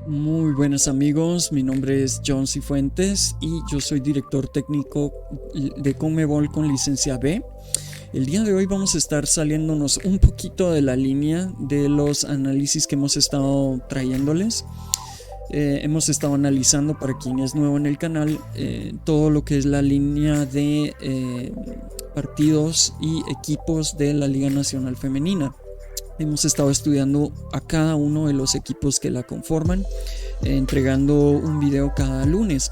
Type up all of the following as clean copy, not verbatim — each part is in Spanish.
Muy buenas amigos, mi nombre es John Cifuentes y yo soy director técnico de Conmebol con licencia B. El día de hoy vamos a estar saliéndonos un poquito de la línea de los análisis que hemos estado trayéndoles. Hemos estado analizando, para quien es nuevo en el canal, todo lo que es la línea de partidos y equipos de la Liga Nacional Femenina. Hemos estado estudiando a cada uno de los equipos que la conforman, entregando un video cada lunes.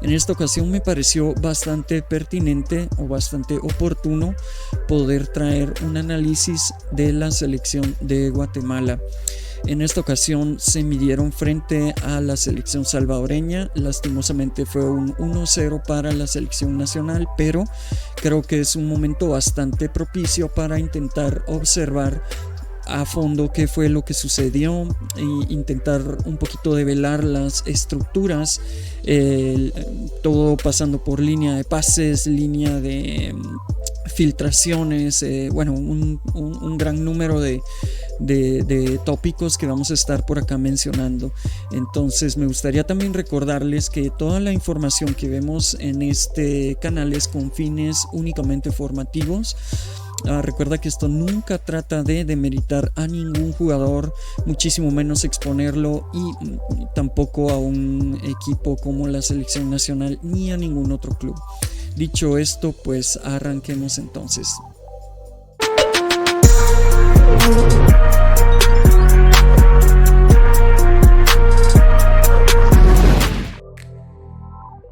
En esta ocasión me pareció bastante pertinente o bastante oportuno poder traer un análisis de la selección de Guatemala. En esta ocasión se midieron frente a la selección salvadoreña. Lastimosamente fue un 1-0 para la selección nacional, pero creo que es un momento bastante propicio para intentar observar a fondo qué fue lo que sucedió e intentar un poquito develar las estructuras, todo pasando por línea de pases, línea de filtraciones, un gran número de tópicos que vamos a estar por acá mencionando. Entonces me gustaría también recordarles que toda la información que vemos en este canal es con fines únicamente formativos. Recuerda que esto nunca trata de demeritar a ningún jugador, muchísimo menos exponerlo, y tampoco a un equipo como la selección nacional ni a ningún otro club. Dicho esto, pues arranquemos entonces.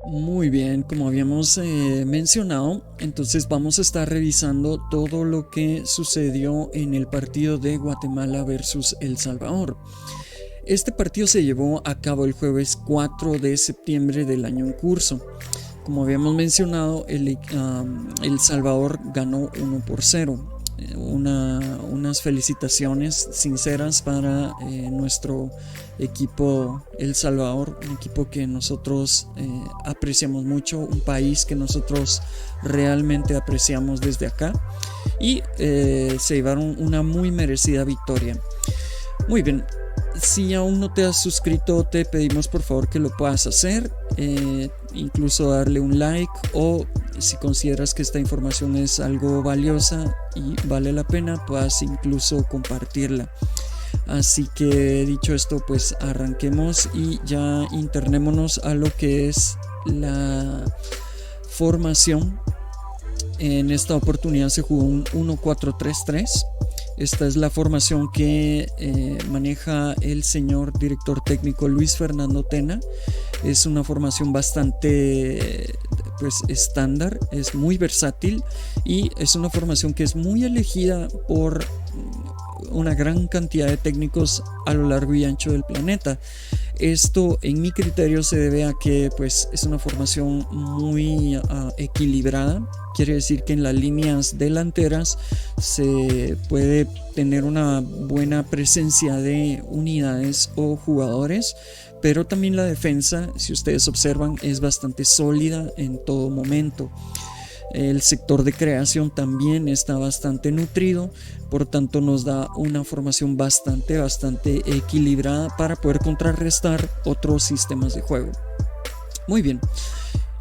Muy bien, como habíamos mencionado, entonces vamos a estar revisando todo lo que sucedió en el partido de Guatemala versus El Salvador. Este partido se llevó a cabo el jueves 4 de septiembre del año en curso. Como habíamos mencionado, El Salvador ganó 1-0. Unas felicitaciones sinceras para nuestro equipo El Salvador, un equipo que nosotros apreciamos mucho, un país que nosotros realmente apreciamos desde acá, y se llevaron una muy merecida victoria. Muy bien, si aún no te has suscrito, te pedimos por favor que lo puedas hacer, incluso darle un like, o si consideras que esta información es algo valiosa y vale la pena, puedas incluso compartirla. Así que dicho esto, pues arranquemos y ya internémonos a lo que es la formación. En esta oportunidad se jugó un 1-4-3-3. Esta es la formación que maneja el señor director técnico Luis Fernando Tena. Es una formación bastante estándar, es muy versátil y es una formación que es muy elegida por una gran cantidad de técnicos a lo largo y ancho del planeta. Esto, en mi criterio, se debe a que es una formación muy equilibrada. Quiere decir que en las líneas delanteras se puede tener una buena presencia de unidades o jugadores, pero también la defensa, si ustedes observan, es bastante sólida en todo momento. El sector de creación también está bastante nutrido, por tanto nos da una formación bastante equilibrada para poder contrarrestar otros sistemas de juego. Muy bien,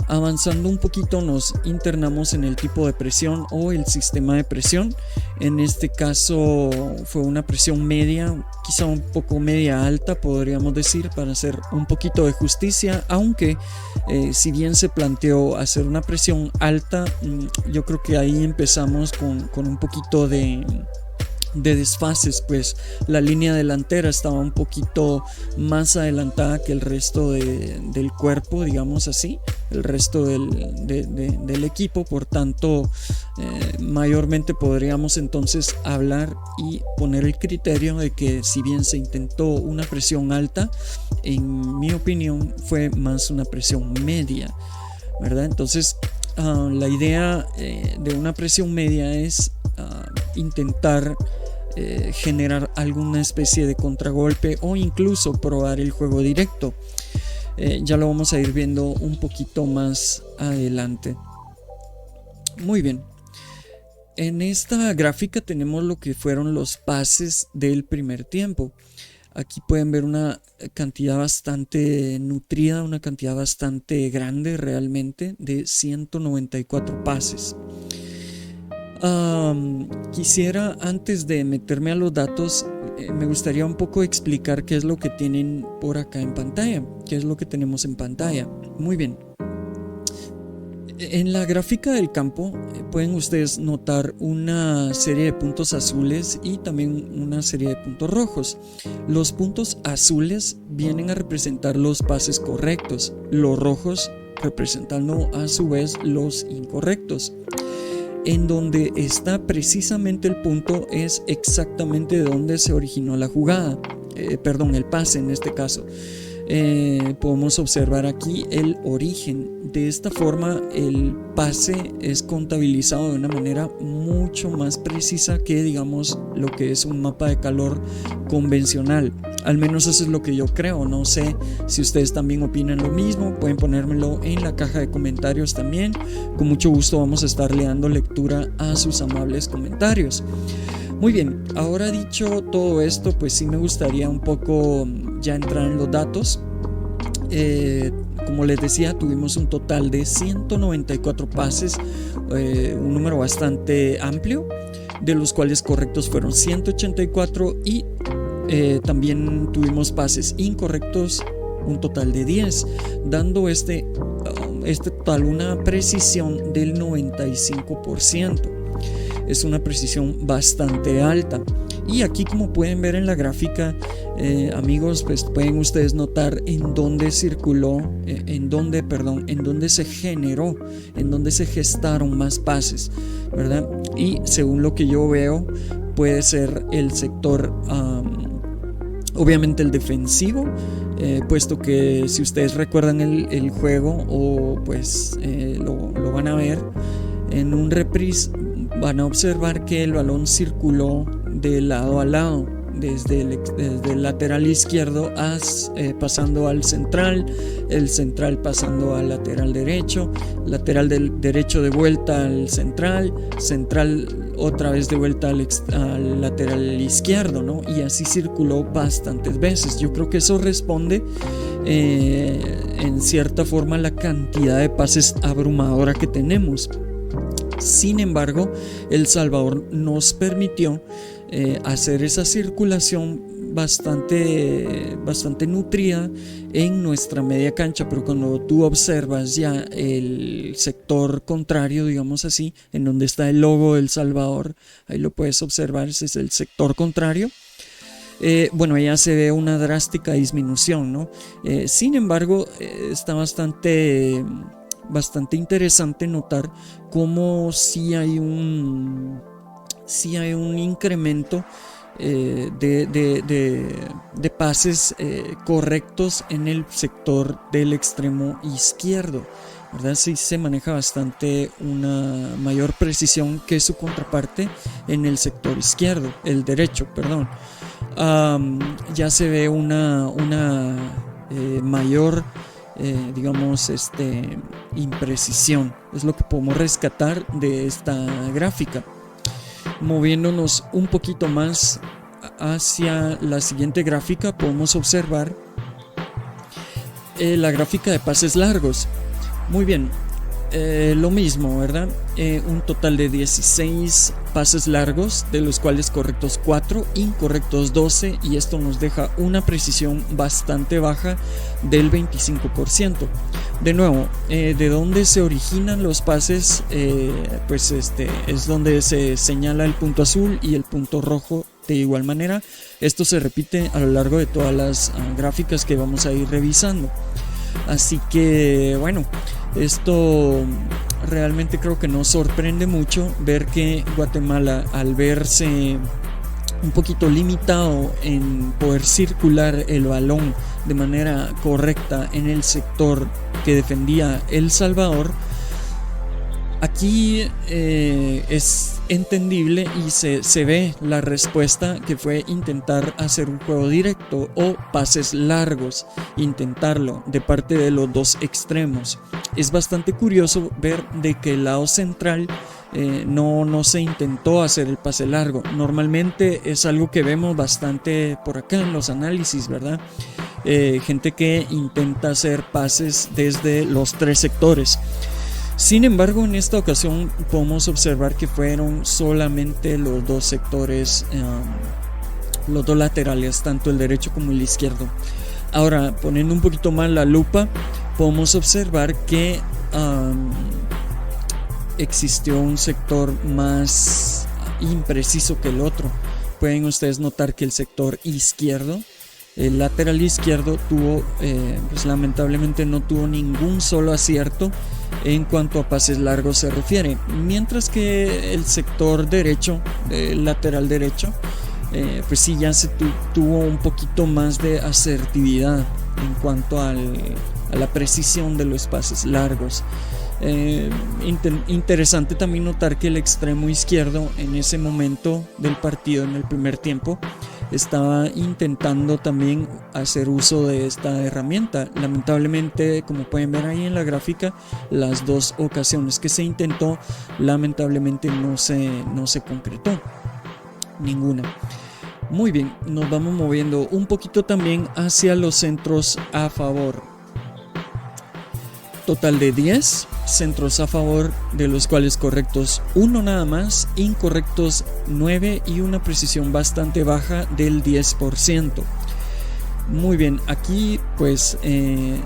avanzando un poquito nos internamos en el tipo de presión o el sistema de presión. En este caso fue una presión media, quizá un poco media alta podríamos decir, para hacer un poquito de justicia, aunque si bien se planteó hacer una presión alta, yo creo que ahí empezamos con un poquito de desfases, pues la línea delantera estaba un poquito más adelantada que el resto del cuerpo, digamos así, el resto del equipo. Por tanto, mayormente podríamos entonces hablar y poner el criterio de que si bien se intentó una presión alta, en mi opinión fue más una presión media, ¿verdad? Entonces la idea de una presión media es intentar generar alguna especie de contragolpe o incluso probar el juego directo. Ya lo vamos a ir viendo un poquito más adelante. Muy bien, en esta gráfica tenemos lo que fueron los pases del primer tiempo. Aquí pueden ver una cantidad bastante nutrida, una cantidad bastante grande realmente, de 194 pases. Quisiera, antes de meterme a los datos, me gustaría un poco explicar qué es lo que tienen por acá en pantalla, qué es lo que tenemos en pantalla. Muy bien. En la gráfica del campo pueden ustedes notar una serie de puntos azules y también una serie de puntos rojos. Los puntos azules vienen a representar los pases correctos, los rojos representando a su vez los incorrectos. En donde está precisamente el punto es exactamente de donde se originó la jugada, el pase en este caso. Podemos observar aquí el origen. De esta forma el pase es contabilizado de una manera mucho más precisa que, digamos, lo que es un mapa de calor convencional. Al menos eso es lo que yo creo. No sé si ustedes también opinan lo mismo. Pueden ponérmelo en la caja de comentarios también. Con mucho gusto vamos a estarle dando lectura a sus amables comentarios. Muy bien, ahora dicho todo esto, pues sí me gustaría un poco ya entrar en los datos. Como les decía, tuvimos un total de 194 pases, un número bastante amplio, de los cuales correctos fueron 184 y también tuvimos pases incorrectos, un total de 10, dando este total una precisión del 95%. Es una precisión bastante alta. Y aquí, como pueden ver en la gráfica, amigos, pues pueden ustedes notar en dónde circuló, en dónde se generó, en dónde se gestaron más pases, ¿verdad? Y según lo que yo veo, puede ser el sector, obviamente el defensivo, puesto que si ustedes recuerdan el juego o pues lo van a ver en un reprise, van a observar que el balón circuló de lado a lado, desde el lateral izquierdo pasando al central, el central pasando al lateral derecho, lateral del derecho de vuelta al central otra vez de vuelta al lateral izquierdo, ¿no? Y así circuló bastantes veces. Yo creo que eso responde en cierta forma a la cantidad de pases abrumadora que tenemos. Sin embargo, El Salvador nos permitió hacer esa circulación bastante nutrida en nuestra media cancha, pero cuando tú observas ya el sector contrario, digamos así, en donde está el logo del Salvador, ahí lo puedes observar, ese es el sector contrario. Bueno, ya se ve una drástica disminución, ¿no? Sin embargo, está bastante interesante notar cómo sí hay un incremento de pases correctos en el sector del extremo izquierdo, ¿verdad? Sí se maneja bastante una mayor precisión que su contraparte en el sector izquierdo, el derecho, perdón. Ya se ve una mayor imprecisión. Es lo que podemos rescatar de esta gráfica. Moviéndonos un poquito más hacia la siguiente gráfica, podemos observar la gráfica de pases largos. Muy bien, lo mismo, ¿verdad? Un total de 16 pases largos, de los cuales correctos 4, incorrectos 12, y esto nos deja una precisión bastante baja del 25%. De nuevo, de dónde se originan los pases, es donde se señala el punto azul y el punto rojo de igual manera. Esto se repite a lo largo de todas las gráficas que vamos a ir revisando. Así que bueno, esto realmente creo que nos sorprende mucho ver que Guatemala, al verse un poquito limitado en poder circular el balón de manera correcta en el sector que defendía El Salvador, aquí es entendible y se ve la respuesta, que fue intentar hacer un juego directo o pases largos, intentarlo de parte de los dos extremos. Es bastante curioso ver de que el lado central no se intentó hacer el pase largo. Normalmente es algo que vemos bastante por acá en los análisis, ¿verdad? Gente que intenta hacer pases desde los 3 sectores. Sin embargo, en esta ocasión podemos observar que fueron solamente los 2 sectores, los 2 laterales, tanto el derecho como el izquierdo. Ahora, poniendo un poquito más la lupa, podemos observar que existió un sector más impreciso que el otro. Pueden ustedes notar que el sector izquierdo, el lateral izquierdo, tuvo, pues lamentablemente no tuvo ningún solo acierto en cuanto a pases largos se refiere, mientras que el sector derecho, el lateral derecho, pues sí, ya se tuvo un poquito más de asertividad en cuanto a la precisión de los pases largos. Interesante también notar que el extremo izquierdo en ese momento del partido, en el primer tiempo, estaba intentando también hacer uso de esta herramienta. Lamentablemente, como pueden ver ahí en la gráfica, las 2 ocasiones que se intentó, lamentablemente no se concretó ninguna. Muy bien, nos vamos moviendo un poquito también hacia los centros a favor. Total de 10 centros a favor, de los cuales correctos 1 nada más, incorrectos 9 y una precisión bastante baja del 10%. Muy bien, aquí pues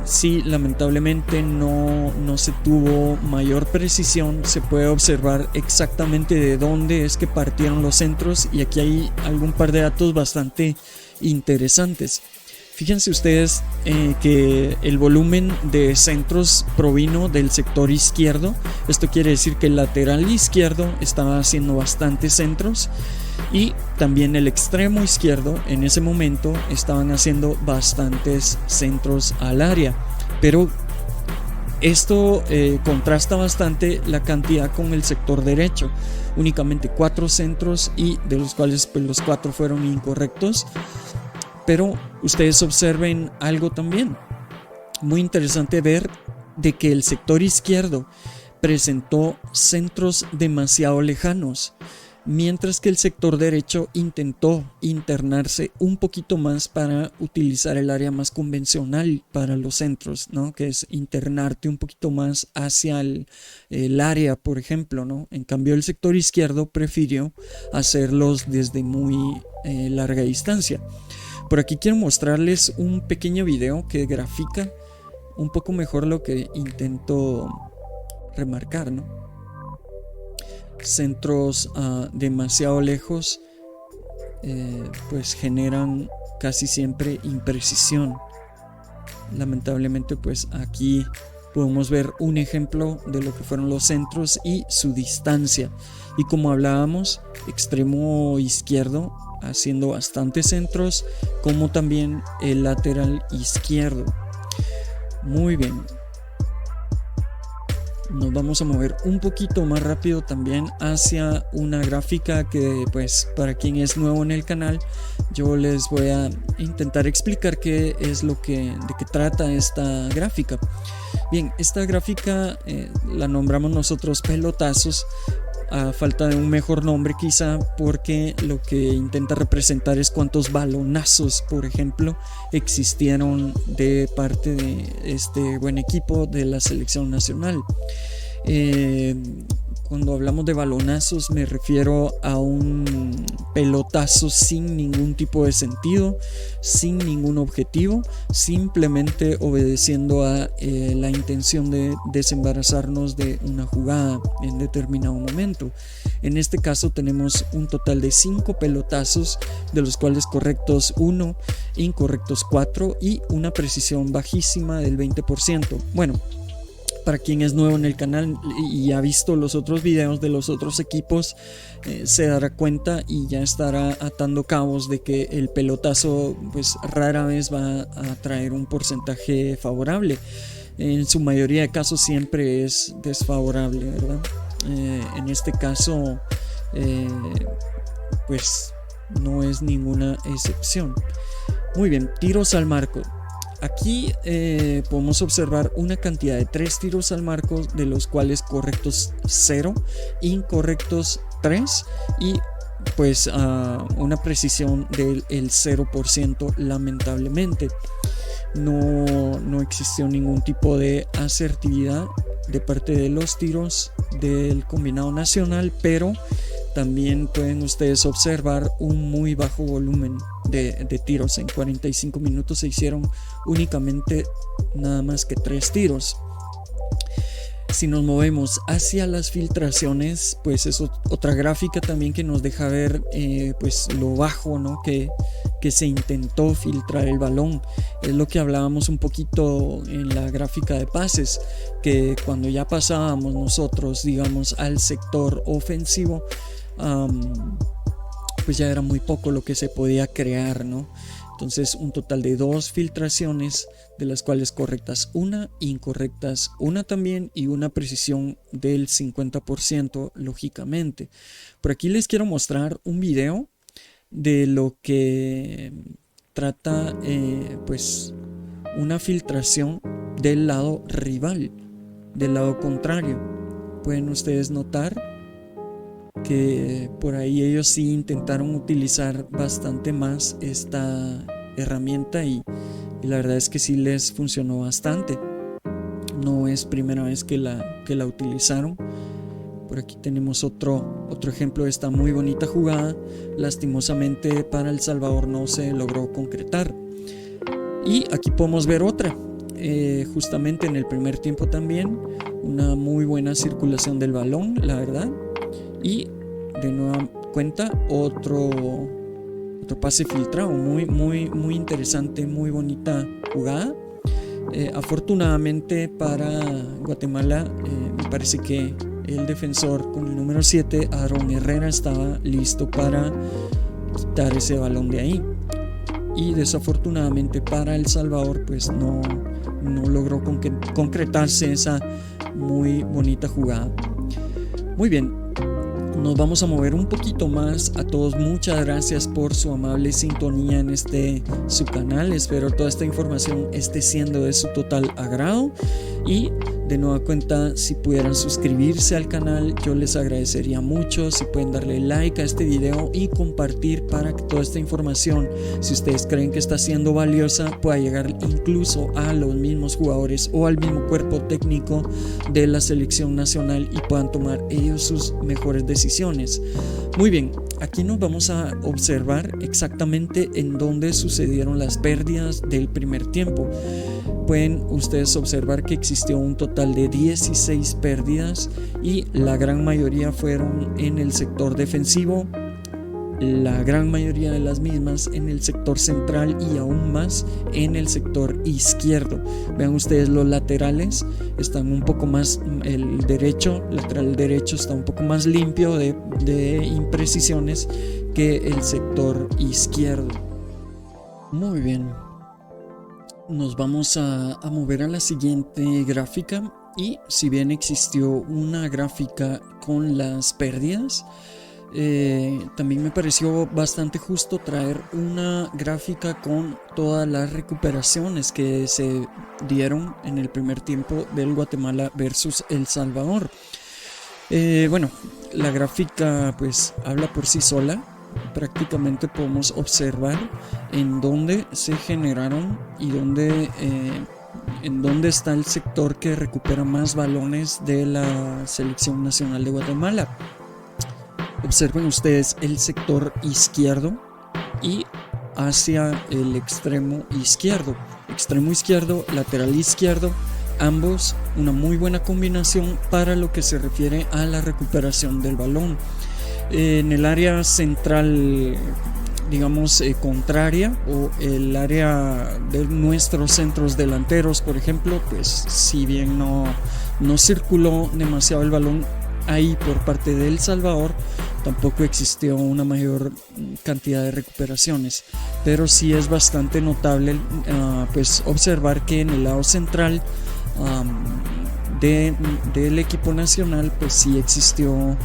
sí, lamentablemente no se tuvo mayor precisión. Se puede observar exactamente de dónde es que partieron los centros, y aquí hay algún par de datos bastante interesantes. Fíjense ustedes que el volumen de centros provino del sector izquierdo. Esto quiere decir que el lateral izquierdo estaba haciendo bastantes centros, y también el extremo izquierdo en ese momento estaban haciendo bastantes centros al área. Pero esto contrasta bastante la cantidad con el sector derecho. Únicamente 4 centros, y de los cuales pues, los 4 fueron incorrectos. Pero ustedes observen algo también muy interesante, ver de que el sector izquierdo presentó centros demasiado lejanos, mientras que el sector derecho intentó internarse un poquito más para utilizar el área más convencional para los centros, ¿no? Que es internarte un poquito más hacia el área, por ejemplo, ¿no? En cambio, el sector izquierdo prefirió hacerlos desde muy larga distancia. Por aquí quiero mostrarles un pequeño video que grafica un poco mejor lo que intento remarcar, ¿no? Centros demasiado lejos pues generan casi siempre imprecisión. Lamentablemente pues aquí podemos ver un ejemplo de lo que fueron los centros y su distancia. Y como hablábamos, extremo izquierdo haciendo bastantes centros, como también el lateral izquierdo. Muy bien, nos vamos a mover un poquito más rápido también hacia una gráfica que pues para quien es nuevo en el canal, yo les voy a intentar explicar qué es de qué trata esta gráfica. Bien, esta gráfica la nombramos nosotros pelotazos, a falta de un mejor nombre quizá, porque lo que intenta representar es cuántos balonazos, por ejemplo, existieron de parte de este buen equipo de la selección nacional. Cuando hablamos de balonazos me refiero a un pelotazo sin ningún tipo de sentido, sin ningún objetivo, simplemente obedeciendo a la intención de desembarazarnos de una jugada en determinado momento. En este caso tenemos un total de 5 pelotazos, de los cuales correctos 1, incorrectos 4 y una precisión bajísima del 20%. Bueno, para quien es nuevo en el canal y ha visto los otros videos de los otros equipos, se dará cuenta y ya estará atando cabos de que el pelotazo pues rara vez va a traer un porcentaje favorable. En su mayoría de casos siempre es desfavorable, ¿verdad? En este caso pues no es ninguna excepción. Muy bien, tiros al marco. aquí podemos observar una cantidad de 3 tiros al marco, de los cuales correctos 0, incorrectos 3 y pues una precisión del 0%. Lamentablemente no existió ningún tipo de asertividad de parte de los tiros del combinado nacional, pero también pueden ustedes observar un muy bajo volumen de tiros. En 45 minutos se hicieron únicamente nada más que 3 tiros. Si nos movemos hacia las filtraciones, pues es otra gráfica también que nos deja ver pues lo bajo, ¿no? que se intentó filtrar el balón. Es lo que hablábamos un poquito en la gráfica de pases, que cuando ya pasábamos nosotros, digamos, al sector ofensivo, pues ya era muy poco lo que se podía crear, ¿no? Entonces un total de 2 filtraciones, de las cuales correctas 1, incorrectas 1 también, y una precisión del 50% lógicamente. Por aquí les quiero mostrar un video de lo que trata pues una filtración del lado rival, del lado contrario. Pueden ustedes notar que por ahí ellos sí intentaron utilizar bastante más esta herramienta y la verdad es que sí les funcionó bastante. No es primera vez que la utilizaron. Por aquí tenemos otro ejemplo de esta muy bonita jugada. Lastimosamente para El Salvador no se logró concretar. Y aquí podemos ver otra. Justamente en el primer tiempo también. Una muy buena circulación del balón, la verdad. Y de nueva cuenta otro pase filtrado. Muy interesante, muy bonita jugada. Afortunadamente para Guatemala, me parece que el defensor con el número 7, Aaron Herrera, estaba listo para quitar ese balón de ahí. Y desafortunadamente para El Salvador, pues no logró concretarse esa muy bonita jugada. Muy bien, nos vamos a mover un poquito más. A todos muchas gracias por su amable sintonía en su canal. Espero toda esta información esté siendo de su total agrado, y de nueva cuenta, si pudieran suscribirse al canal, yo les agradecería mucho. Si pueden darle like a este video y compartir, para que toda esta información, si ustedes creen que está siendo valiosa, pueda llegar incluso a los mismos jugadores o al mismo cuerpo técnico de la selección nacional y puedan tomar ellos sus mejores decisiones. Muy bien, aquí nos vamos a observar exactamente en dónde sucedieron las pérdidas del primer tiempo. Pueden ustedes observar que existió un total de 16 pérdidas y la gran mayoría fueron en el sector defensivo, la gran mayoría de las mismas en el sector central y aún más en el sector izquierdo. Vean ustedes, los laterales están un poco más, el lateral derecho está un poco más limpio de imprecisiones que el sector izquierdo. Muy bien, nos vamos a mover a la siguiente gráfica. Y si bien existió una gráfica con las pérdidas, también me pareció bastante justo traer una gráfica con todas las recuperaciones que se dieron en el primer tiempo del Guatemala versus El Salvador. Bueno, la gráfica pues habla por sí sola. Prácticamente podemos observar en dónde se generaron y en dónde está el sector que recupera más balones de la Selección Nacional de Guatemala. Observen ustedes el sector izquierdo y hacia el extremo izquierdo, lateral izquierdo, ambos una muy buena combinación para lo que se refiere a la recuperación del balón. En el área central, digamos, contraria, o el área de nuestros centros delanteros, por ejemplo, pues si bien no circuló demasiado el balón ahí por parte de El Salvador, tampoco existió una mayor cantidad de recuperaciones, pero sí es bastante notable pues observar que en el lado central del equipo nacional pues sí existió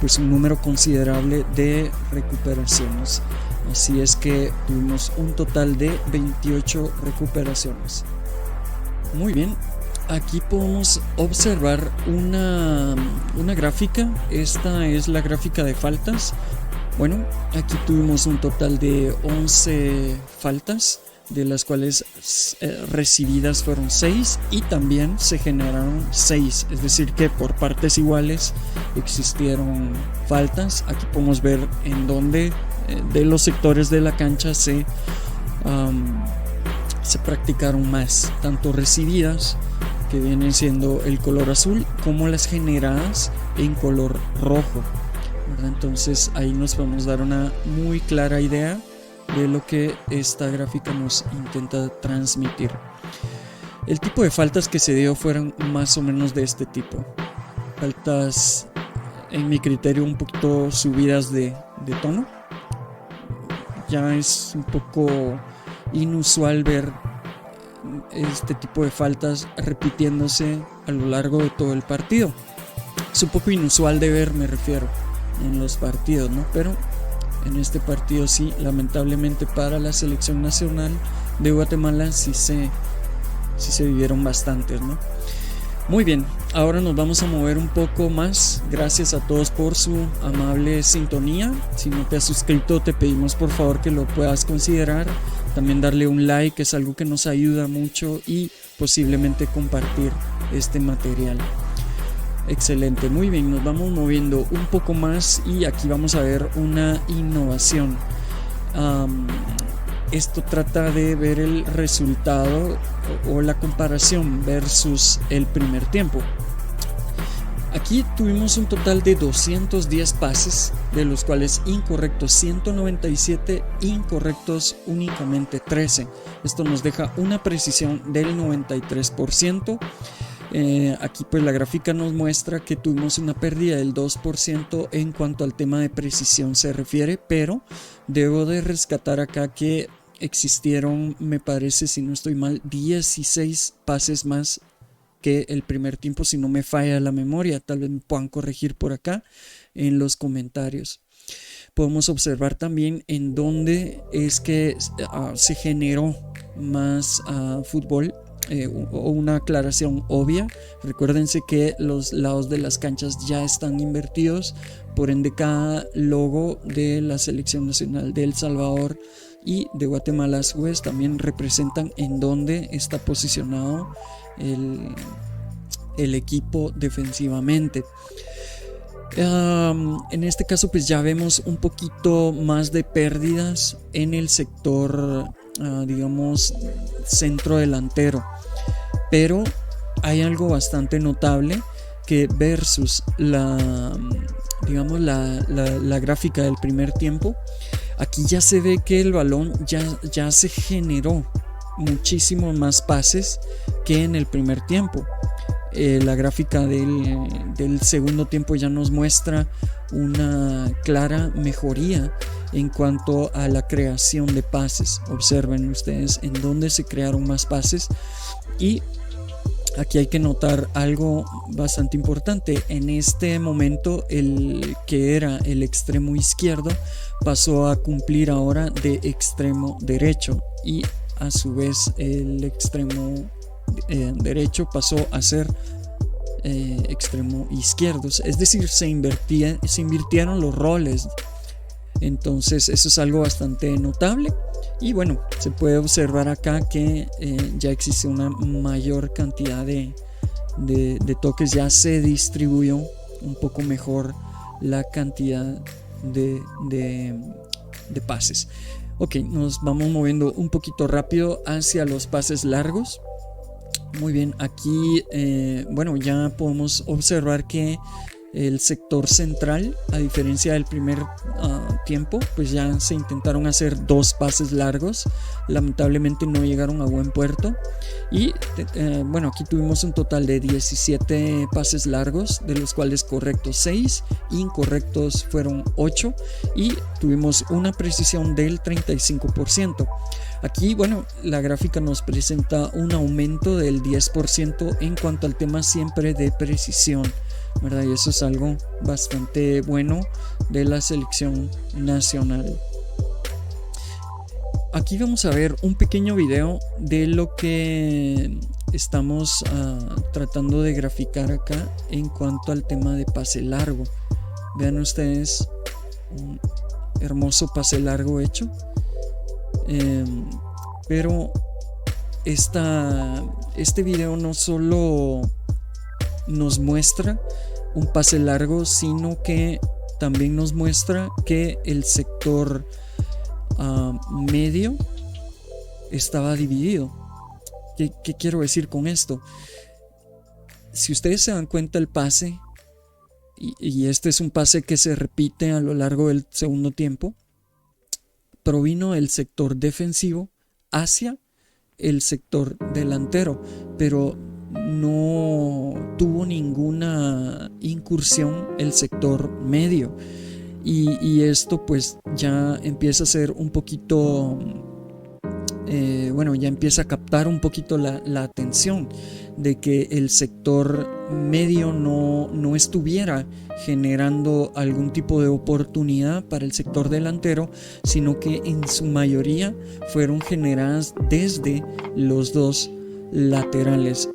pues un número considerable de recuperaciones. Así es que tuvimos un total de 28 recuperaciones. Muy bien, aquí podemos observar una gráfica. Esta es la gráfica de faltas. Bueno, aquí tuvimos un total de 11 faltas, de las cuales recibidas fueron 6 y también se generaron 6, es decir que por partes iguales existieron faltas. Aquí podemos ver en dónde de los sectores de la cancha se practicaron más, tanto recibidas, que vienen siendo el color azul, como las generadas en color rojo, ¿verdad? Entonces ahí nos podemos dar una muy clara idea de lo que esta gráfica nos intenta transmitir. El tipo de faltas que se dio fueron más o menos de este tipo. Faltas, en mi criterio, un poquito subidas de tono. Ya es un poco inusual ver este tipo de faltas repitiéndose a lo largo de todo el partido. Es un poco inusual de ver, me refiero, en los partidos, ¿no? Pero en este partido sí, lamentablemente para la selección nacional de Guatemala sí se vivieron bastantes, ¿no? Muy bien, ahora nos vamos a mover un poco más. Gracias a todos por su amable sintonía. Si no te has suscrito, te pedimos por favor que lo puedas considerar. También darle un like, es algo que nos ayuda mucho, y posiblemente compartir este material. Excelente, muy bien, nos vamos moviendo un poco más y aquí vamos a ver una innovación. Esto trata de ver el resultado o la comparación versus el primer tiempo. Aquí tuvimos un total de 210 pases, de los cuales incorrectos 197, incorrectos únicamente 13. Esto nos deja una precisión del 93%. Aquí pues la gráfica nos muestra que tuvimos una pérdida del 2% en cuanto al tema de precisión se refiere, pero debo de rescatar acá que existieron, me parece, si no estoy mal, 16 pases más que el primer tiempo, si no me falla la memoria. Tal vez me puedan corregir por acá en los comentarios. Podemos observar también en dónde es que se generó más fútbol. O una aclaración obvia: recuérdense que los lados de las canchas ya están invertidos, por ende cada logo de la selección nacional de El Salvador y de Guatemala a su vez también representan en dónde está posicionado el equipo defensivamente. En este caso pues ya vemos un poquito más de pérdidas en el sector digamos centro delantero, pero hay algo bastante notable que versus la gráfica del primer tiempo, aquí ya se ve que el balón ya se generó muchísimos más pases que en el primer tiempo. La gráfica del segundo tiempo ya nos muestra una clara mejoría en cuanto a la creación de pases. Observen ustedes en dónde se crearon más pases, y aquí hay que notar algo bastante importante. En este momento el que era el extremo izquierdo pasó a cumplir ahora de extremo derecho, y a su vez el extremo derecho pasó a ser extremo izquierdo, es decir, se invirtieron los roles. Entonces eso es algo bastante notable, y bueno, se puede observar acá que ya existe una mayor cantidad de toques, ya se distribuyó un poco mejor la cantidad de pases. Ok, nos vamos moviendo un poquito rápido hacia los pases largos. Muy bien, aquí bueno, ya podemos observar que el sector central, a diferencia del primer tiempo, pues ya se intentaron hacer 2 pases largos. Lamentablemente no llegaron a buen puerto, y bueno, aquí tuvimos un total de 17 pases largos, de los cuales correctos 6, incorrectos fueron 8, y tuvimos una precisión del 35%. Aquí, bueno, la gráfica nos presenta un aumento del 10% en cuanto al tema siempre de precisión, ¿verdad? Y eso es algo bastante bueno de la selección nacional. aquí vamos a ver un pequeño video de lo que estamos tratando de graficar acá en cuanto al tema de pase largo. Vean ustedes un hermoso pase largo hecho, pero este video no solo nos muestra un pase largo, sino que también nos muestra que el sector medio estaba dividido. ¿Qué quiero decir con esto? Si ustedes se dan cuenta, el pase, y este es un pase que se repite a lo largo del segundo tiempo, provino del sector defensivo hacia el sector delantero, pero no tuvo ninguna incursión el sector medio, y esto pues ya empieza a ser un poquito ya empieza a captar un poquito la atención de que el sector medio no estuviera generando algún tipo de oportunidad para el sector delantero, sino que en su mayoría fueron generadas desde los dos laterales.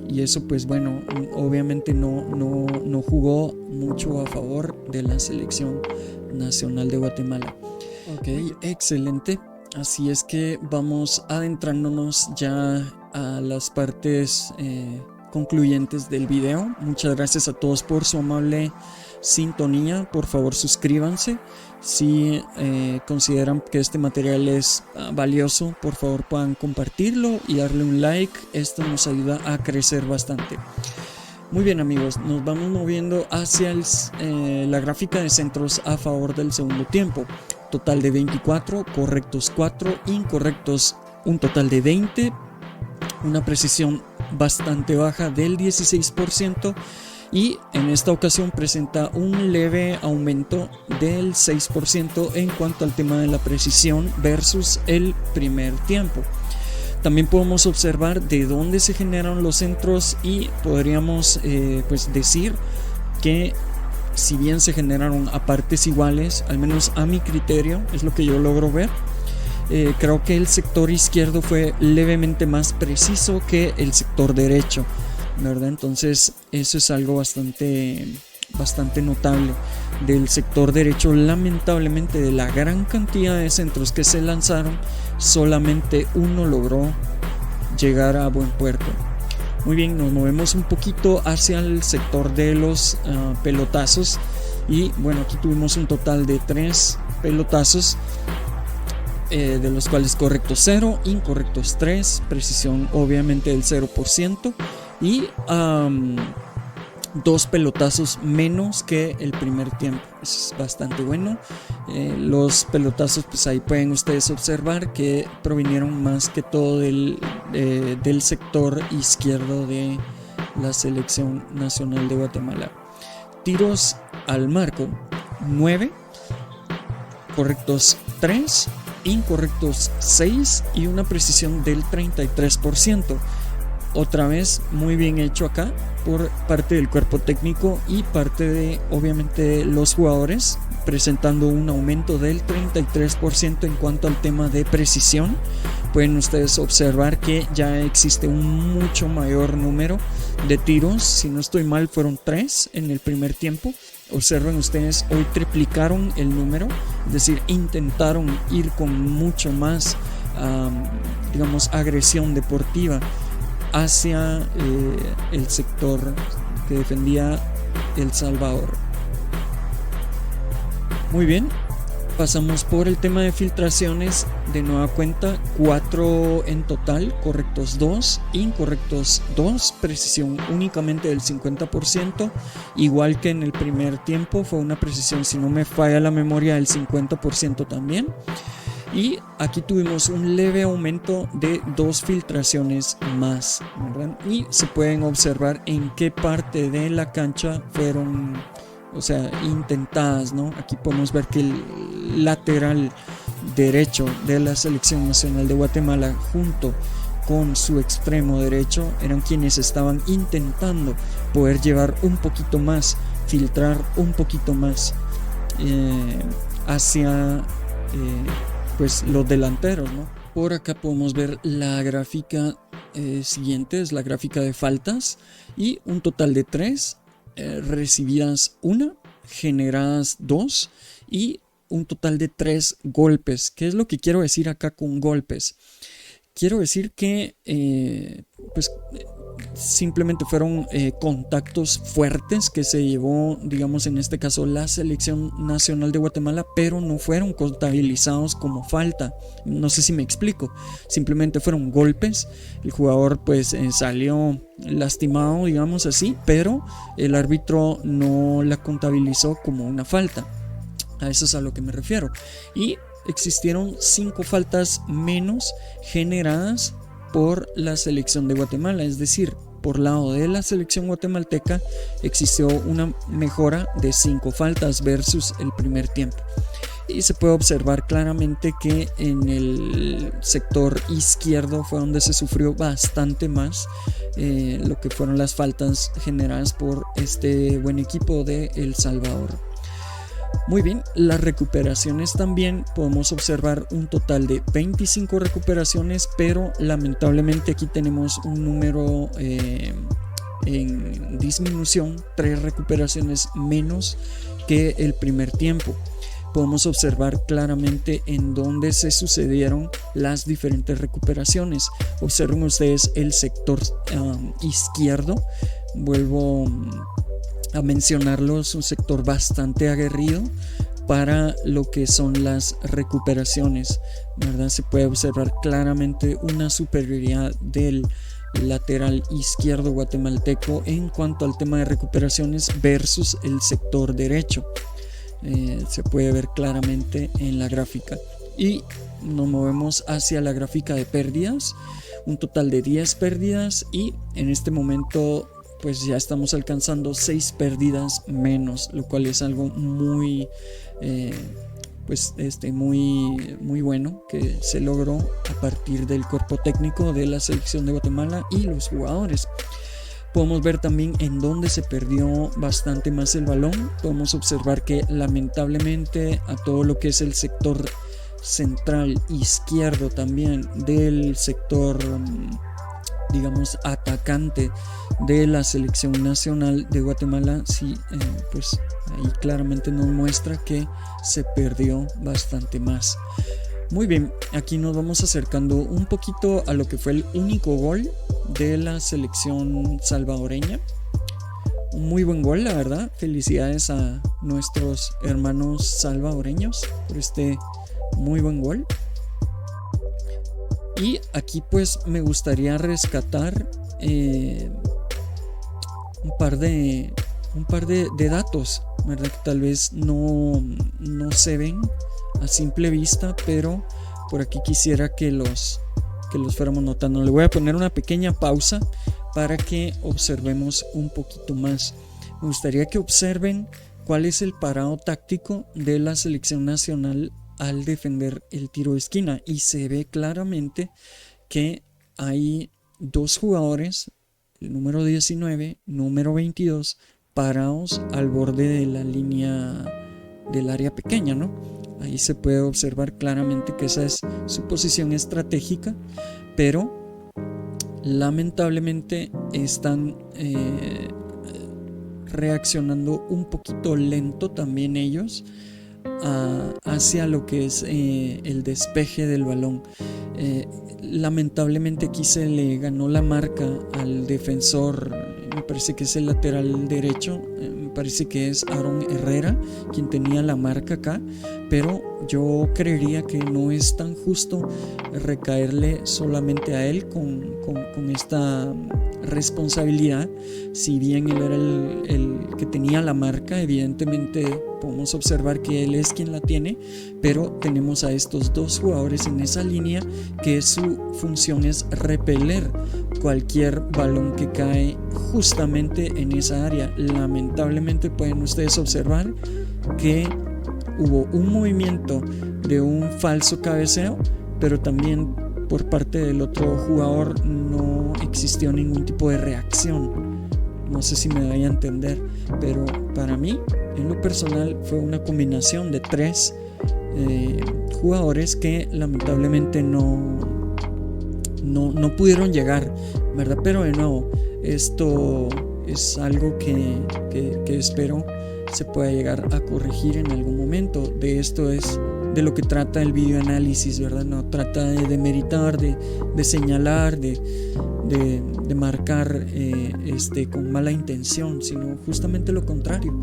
Y eso pues bueno, obviamente no jugó mucho a favor de la selección nacional de Guatemala. Ok, excelente. Así es que vamos adentrándonos ya a las partes concluyentes del video. Muchas gracias a todos por su amable sintonía. Por favor, suscríbanse. Si consideran que este material es valioso, por favor puedan compartirlo y darle un like. Esto nos ayuda a crecer bastante. Muy bien, amigos, nos vamos moviendo hacia la gráfica de centros a favor del segundo tiempo. Total de 24, correctos 4, incorrectos un total de 20, una precisión bastante baja del 16%, y en esta ocasión presenta un leve aumento del 6% en cuanto al tema de la precisión versus el primer tiempo. También podemos observar de dónde se generan los centros, y podríamos pues decir que si bien se generaron a partes iguales, al menos a mi criterio, es lo que yo logro ver, creo que el sector izquierdo fue levemente más preciso que el sector derecho, ¿verdad? Entonces eso es algo bastante notable. Del sector derecho, lamentablemente, de la gran cantidad de centros que se lanzaron, solamente uno logró llegar a buen puerto. Muy bien, nos movemos un poquito hacia el sector de los pelotazos, y bueno, aquí tuvimos un total de 3 pelotazos, de los cuales correctos 0, incorrectos 3, precisión obviamente del 0%, y 2 pelotazos menos que el primer tiempo. Eso es bastante bueno. Los pelotazos, pues ahí pueden ustedes observar que provinieron más que todo del sector izquierdo de la selección nacional de Guatemala. Tiros al marco 9, correctos 3, incorrectos 6 y una precisión del 33%. Otra vez muy bien hecho acá por parte del cuerpo técnico y parte de obviamente los jugadores, presentando un aumento del 33% en cuanto al tema de precisión. Pueden ustedes observar que ya existe un mucho mayor número de tiros. Si no estoy mal, fueron 3 en el primer tiempo. Observen ustedes, hoy triplicaron el número, es decir, intentaron ir con mucho más agresión deportiva hacia el sector que defendía El Salvador. Muy bien, pasamos por el tema de filtraciones. De nueva cuenta, 4 en total, correctos 2, incorrectos 2, precisión únicamente del 50%, igual que en el primer tiempo. Fue una precisión, si no me falla la memoria, del 50% también. Y aquí tuvimos un leve aumento de 2 filtraciones más, ¿verdad? Y se pueden observar en qué parte de la cancha fueron, intentadas, ¿no? Aquí podemos ver que el lateral derecho de la selección nacional de Guatemala, junto con su extremo derecho, eran quienes estaban intentando poder llevar un poquito más, filtrar un poquito más hacia pues los delanteros, ¿no? Por acá podemos ver la gráfica siguiente, es la gráfica de faltas, y un total de 3, recibidas 1, generadas 2 y un total de 3 golpes. ¿Qué es lo que quiero decir acá con golpes? Quiero decir que simplemente fueron contactos fuertes que se llevó, digamos en este caso, la Selección Nacional de Guatemala, pero no fueron contabilizados como falta. No sé si me explico. Simplemente fueron golpes. El jugador pues salió lastimado, digamos así, pero el árbitro no la contabilizó como una falta. A eso es a lo que me refiero. Y existieron 5 faltas menos generadas por la selección de Guatemala, es decir, por lado de la selección guatemalteca existió una mejora de 5 faltas versus el primer tiempo. Y se puede observar claramente que en el sector izquierdo fue donde se sufrió bastante más lo que fueron las faltas generadas por este buen equipo de El Salvador. Muy bien, las recuperaciones también podemos observar un total de 25 recuperaciones, pero lamentablemente aquí tenemos un número en disminución, 3 recuperaciones menos que el primer tiempo. Podemos observar claramente en dónde se sucedieron las diferentes recuperaciones. Observen ustedes el sector izquierdo. Vuelvo a mencionarlo, es un sector bastante aguerrido para lo que son las recuperaciones, ¿verdad? Se puede observar claramente una superioridad del lateral izquierdo guatemalteco en cuanto al tema de recuperaciones versus el sector derecho. Se puede ver claramente en la gráfica. Y nos movemos hacia la gráfica de pérdidas, un total de 10 pérdidas, y en este momento pues ya estamos alcanzando 6 pérdidas menos, lo cual es algo muy muy bueno que se logró a partir del cuerpo técnico de la selección de Guatemala y los jugadores. Podemos ver también en dónde se perdió bastante más el balón. Podemos observar que lamentablemente a todo lo que es el sector central izquierdo también del sector digamos atacante de la selección nacional de Guatemala, sí, pues ahí claramente nos muestra que se perdió bastante más. Muy bien, aquí nos vamos acercando un poquito a lo que fue el único gol de la selección salvadoreña. Un muy buen gol, la verdad. Felicidades a nuestros hermanos salvadoreños por este muy buen gol. Y aquí pues me gustaría rescatar un par de datos, ¿verdad? Que tal vez no se ven a simple vista, pero por aquí quisiera que los fuéramos notando. Le voy a poner una pequeña pausa para que observemos un poquito más. Me gustaría que observen cuál es el parado táctico de la selección nacional al defender el tiro de esquina, y se ve claramente que hay 2 jugadores, el número 19, número 22, parados al borde de la línea del área pequeña, ¿no? Ahí se puede observar claramente que esa es su posición estratégica, pero lamentablemente están reaccionando un poquito lento también ellos hacia lo que es el despeje del balón. Lamentablemente aquí se le ganó la marca al defensor, me parece que es el lateral derecho, me parece que es Aaron Herrera quien tenía la marca acá, pero yo creería que no es tan justo recaerle solamente a él con esta responsabilidad. Si bien él era el que tenía la marca, evidentemente podemos observar que él es quien la tiene, pero tenemos a estos 2 jugadores en esa línea que su función es repeler cualquier balón que cae justamente en esa área. Lamentablemente pueden ustedes observar que hubo un movimiento de un falso cabeceo, pero también por parte del otro jugador no existió ningún tipo de reacción. No sé si me vaya a entender, pero para mí, en lo personal, fue una combinación de 3 jugadores que lamentablemente no pudieron llegar, ¿verdad? Pero de nuevo, esto es algo que espero se pueda llegar a corregir en algún momento. De esto es de lo que trata el videoanálisis, ¿verdad? No trata de demeritar, de señalar, de marcar con mala intención, sino justamente lo contrario,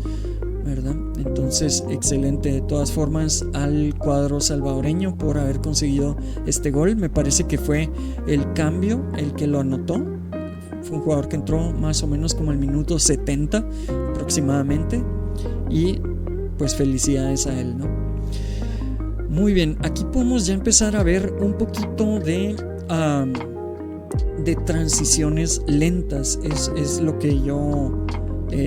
¿verdad? Entonces, excelente de todas formas al cuadro salvadoreño por haber conseguido este gol. Me parece que fue el cambio el que lo anotó. Fue un jugador que entró más o menos como al minuto 70 aproximadamente, y pues felicidades a él, ¿no? Muy bien, aquí podemos ya empezar a ver un poquito de transiciones lentas. Es lo que yo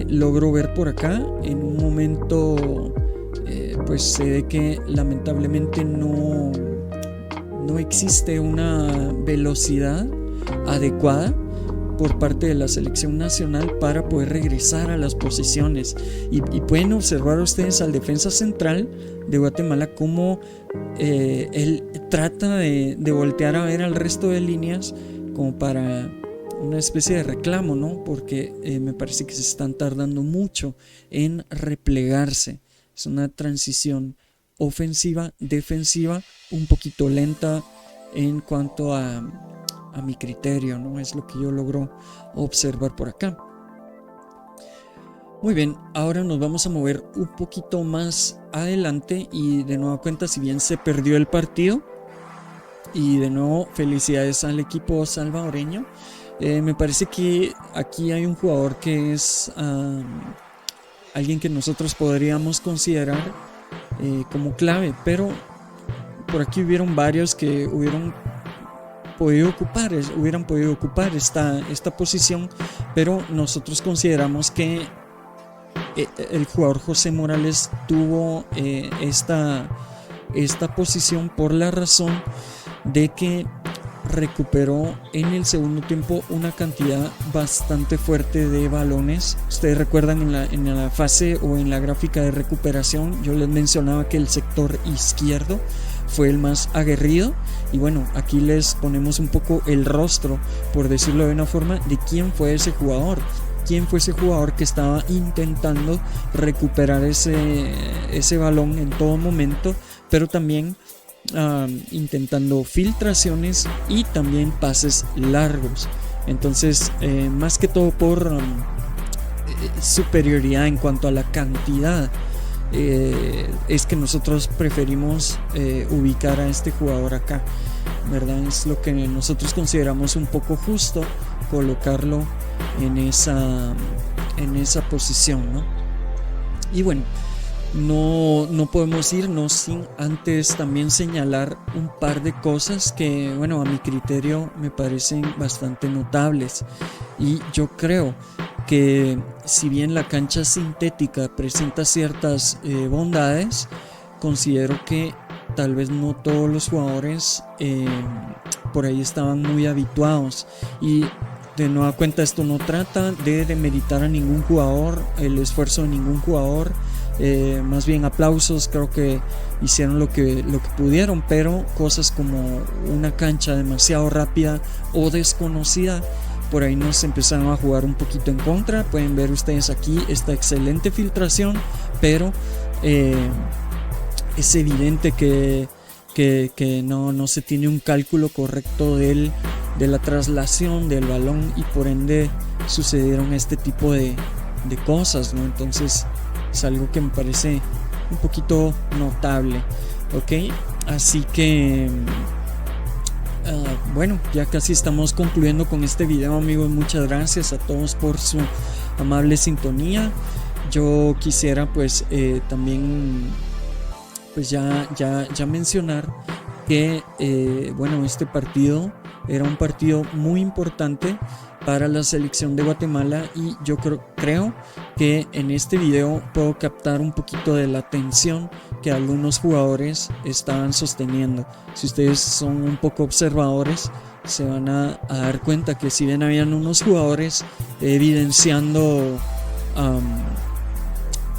logro ver por acá. En un momento pues se ve que lamentablemente no existe una velocidad adecuada por parte de la selección nacional para poder regresar a las posiciones, y pueden observar ustedes al defensa central de Guatemala cómo él trata de voltear a ver al resto de líneas como para una especie de reclamo, ¿no? Porque me parece que se están tardando mucho en replegarse. Es una transición ofensiva-defensiva un poquito lenta en cuanto a mi criterio, ¿no? Es lo que yo logro observar por acá. Muy bien, ahora nos vamos a mover un poquito más adelante y de nueva cuenta, si bien se perdió el partido, y de nuevo felicidades al equipo salvadoreño, me parece que aquí hay un jugador que es alguien que nosotros podríamos considerar como clave, pero por aquí hubieron varios que hubieran podido ocupar esta posición, pero nosotros consideramos que el jugador José Morales tuvo esta posición por la razón de que recuperó en el segundo tiempo una cantidad bastante fuerte de balones. Ustedes recuerdan en la fase o en la gráfica de recuperación, yo les mencionaba que el sector izquierdo fue el más aguerrido, y bueno, aquí les ponemos un poco el rostro, por decirlo de una forma, de quién fue ese jugador que estaba intentando recuperar ese balón en todo momento, pero también intentando filtraciones y también pases largos. Entonces, más que todo por superioridad en cuanto a la cantidad, es que nosotros preferimos ubicar a este jugador acá, ¿verdad? Es lo que nosotros consideramos un poco justo, colocarlo en esa posición, ¿no? Y bueno, no podemos irnos sin antes también señalar un par de cosas que, bueno, a mi criterio me parecen bastante notables. Y yo creo que si bien la cancha sintética presenta ciertas bondades, considero que tal vez no todos los jugadores por ahí estaban muy habituados. Y de nueva cuenta, esto no trata de demeritar a ningún jugador, el esfuerzo de ningún jugador, más bien aplausos, creo que hicieron lo que pudieron, pero cosas como una cancha demasiado rápida o desconocida, por ahí nos empezaron a jugar un poquito en contra. Pueden ver ustedes aquí esta excelente filtración, pero es evidente que no se tiene un cálculo correcto de la traslación del balón, y por ende sucedieron este tipo de cosas, ¿no? Entonces es algo que me parece un poquito notable, ¿ok? Así que bueno, ya casi estamos concluyendo con este video, amigos. Muchas gracias a todos por su amable sintonía. Yo quisiera pues también pues ya mencionar que bueno, este partido era un partido muy importante para la selección de Guatemala, y yo creo que en este video puedo captar un poquito de la tensión que algunos jugadores estaban sosteniendo. Si ustedes son un poco observadores, se van a dar cuenta que si bien habían unos jugadores evidenciando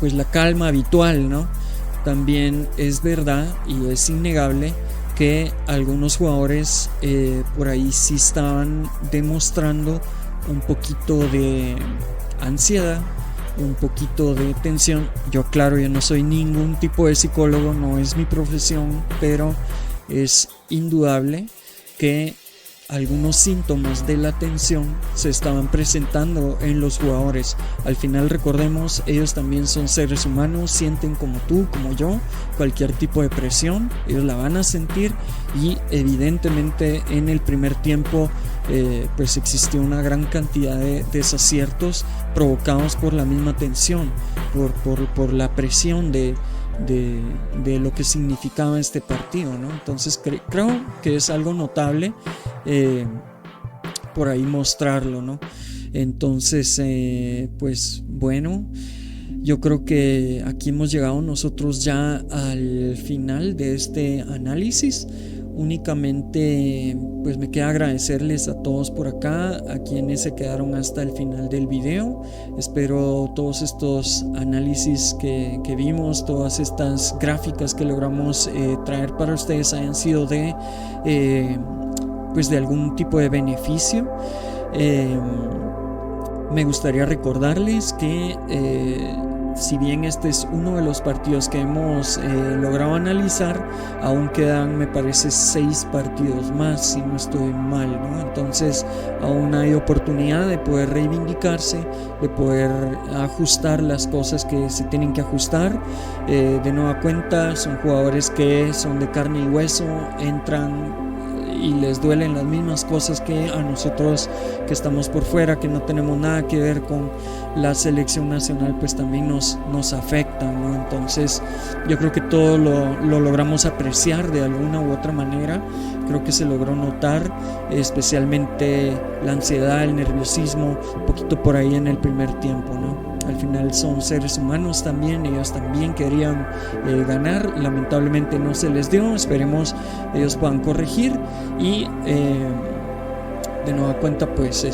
pues la calma habitual, ¿no? también es verdad y es innegable que algunos jugadores por ahí sí estaban demostrando un poquito de ansiedad, un poquito de tensión. Yo no soy ningún tipo de psicólogo, no es mi profesión, pero es indudable que algunos síntomas de la tensión se estaban presentando en los jugadores. Al final, recordemos, ellos también son seres humanos, sienten como tú, como yo, cualquier tipo de presión, ellos la van a sentir, y evidentemente en el primer tiempo pues existió una gran cantidad de desaciertos provocados por la misma tensión, por la presión de lo que significaba este partido, ¿no? Entonces creo que es algo notable por ahí mostrarlo, ¿no? Entonces pues bueno, yo creo que aquí hemos llegado nosotros ya al final de este análisis. Únicamente pues me queda agradecerles a todos por acá, a quienes se quedaron hasta el final del video. Espero todos estos análisis que vimos, todas estas gráficas que logramos traer para ustedes hayan sido de pues de algún tipo de beneficio. Me gustaría recordarles que si bien este es uno de los partidos que hemos logrado analizar, aún quedan, me parece, 6 partidos más, si no estoy mal, ¿no? Entonces aún hay oportunidad de poder reivindicarse, de poder ajustar las cosas que se tienen que ajustar. De nueva cuenta, son jugadores que son de carne y hueso, entran y les duelen las mismas cosas que a nosotros que estamos por fuera, que no tenemos nada que ver con la selección nacional, pues también nos afectan, ¿no? Entonces yo creo que todo lo logramos apreciar de alguna u otra manera. Creo que se logró notar especialmente la ansiedad, el nerviosismo, un poquito por ahí en el primer tiempo, ¿no? Al final son seres humanos también, ellos también querían ganar, lamentablemente no se les dio. Esperemos ellos puedan corregir y de nueva cuenta pues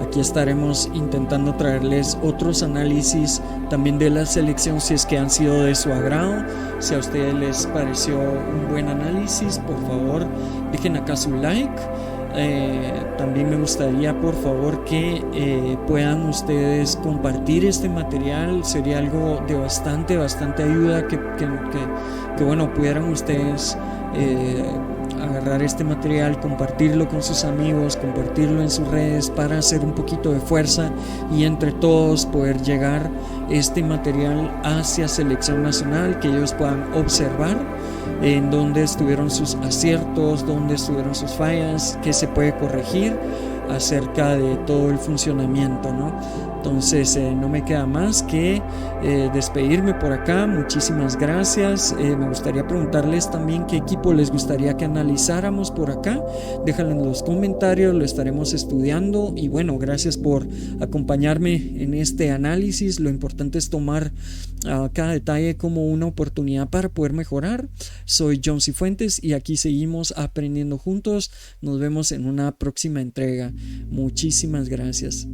aquí estaremos intentando traerles otros análisis también de la selección, si es que han sido de su agrado. Si a ustedes les pareció un buen análisis, por favor dejen acá su like. También me gustaría por favor que puedan ustedes compartir este material. Sería algo de bastante ayuda que bueno, pudieran ustedes agarrar este material, compartirlo con sus amigos, compartirlo en sus redes para hacer un poquito de fuerza y entre todos poder llegar este material hacia selección nacional, que ellos puedan observar en dónde estuvieron sus aciertos, dónde estuvieron sus fallas, qué se puede corregir acerca de todo el funcionamiento, ¿no? Entonces no me queda más que despedirme por acá. Muchísimas gracias. Me gustaría preguntarles también qué equipo les gustaría que analizáramos por acá. Déjalo en los comentarios, lo estaremos estudiando. Y bueno, gracias por acompañarme en este análisis. Lo importante es tomar cada detalle como una oportunidad para poder mejorar. Soy John Cifuentes y aquí seguimos aprendiendo juntos. Nos vemos en una próxima entrega. Muchísimas gracias.